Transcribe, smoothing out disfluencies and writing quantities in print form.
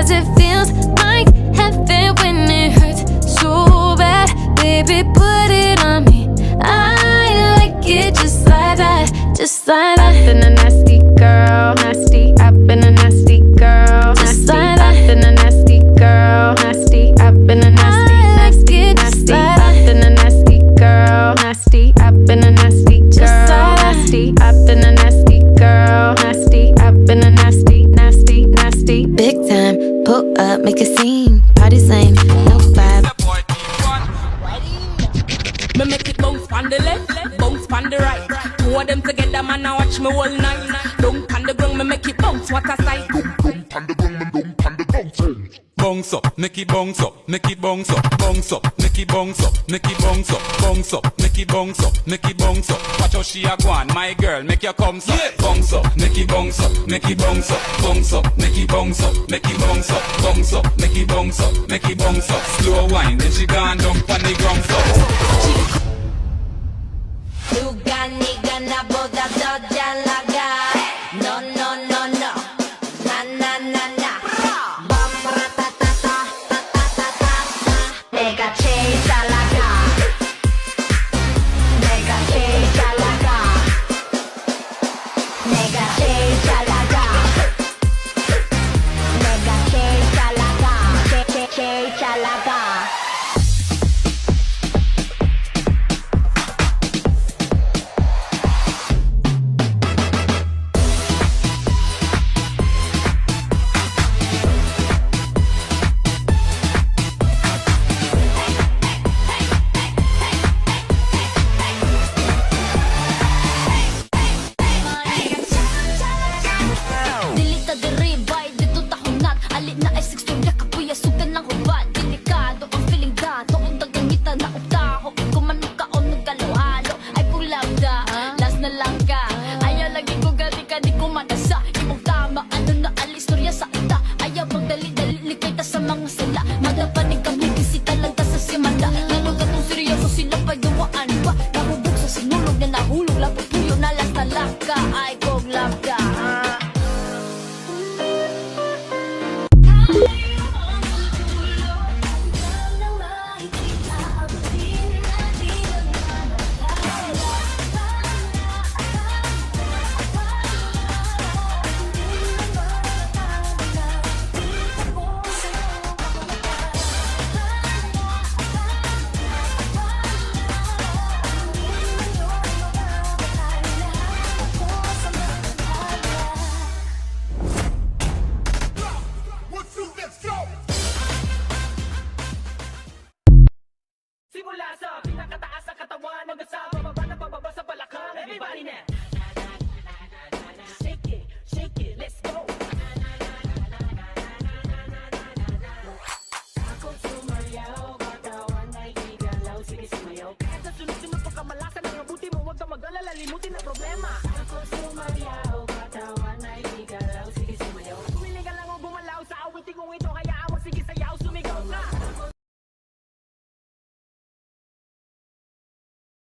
'cause it feels like heaven when it hurts so bad. Baby, put it on me. I like it just like that, just like that. I've been a nasty girl, nasty. I've been a nasty girl, Just nasty. like that. I've been a nasty girl, nasty. I've been a nasty, nasty, nasty. I've been a nasty girl, nasty. I've been a nasty girl, nasty. I've been a nasty girl, nasty. I've been a nasty, nasty, nasty. Big time, pull up, make a scene. Party's lame, no vibe. Me make it bounce on the left, bounce on the right. Two of them together, man, I watch me all night. Don't on the ground, me make it bounce, what a sight. Bounce up, make it bounce up, make it bounce up, bounce up, make it bounce up, make it bounce up, bounce up, make it bounce up, make it bounce up. Watch how she a go on, my girl, make your come up. Bounce up, make it bounce up, make it bounce up, bounce up, make it bounce up, make it bounce up, bounce up, make it bounce up, make it bounce up. Slow wine, then she gone jump on the ground so. Luganiga na boda dodjalaga. No, no, no, no. Na, na, na, na. Bam, ratatata, tatatata. Nega chasalaga. Nega chasalaga. Nega chasalaga. Nega chasalaga. Chasalaga. Dilita de ribay, dito tahunat. Alit na ay siksturya, kapuya sugan ng hubad. Delikado ang feeling dato, ang dagangita na utaho. Kumanong kaon ng galo-halo, ay pulabda, last na lang ka. Ayaw lagi ko gali ka, di ko manasa. Ibang tama, ano na alistorya sa ita. Ayaw pang dali-dali, likay ta sa mga sala. Madapanig kami, bisita lang ta sa simanda. Lalo ka tong seryoso, sila pa gawaan pa. Nahubog sa sinulog na nahulog, lapot tuyo na last na lang ka. Ay kog labda. Simula sa pinakataas sa katawan hanggang sa bababa na pababa sa balakang. Everybody now. Shake it, let's go. Ako sumayaw, katawan ay igalaw, sige sumayaw. Kahit sa sunod-sunod pagkamalasan ng abuti mo, huwag kang mag-alala, limutin ang problema. Ako sumayaw.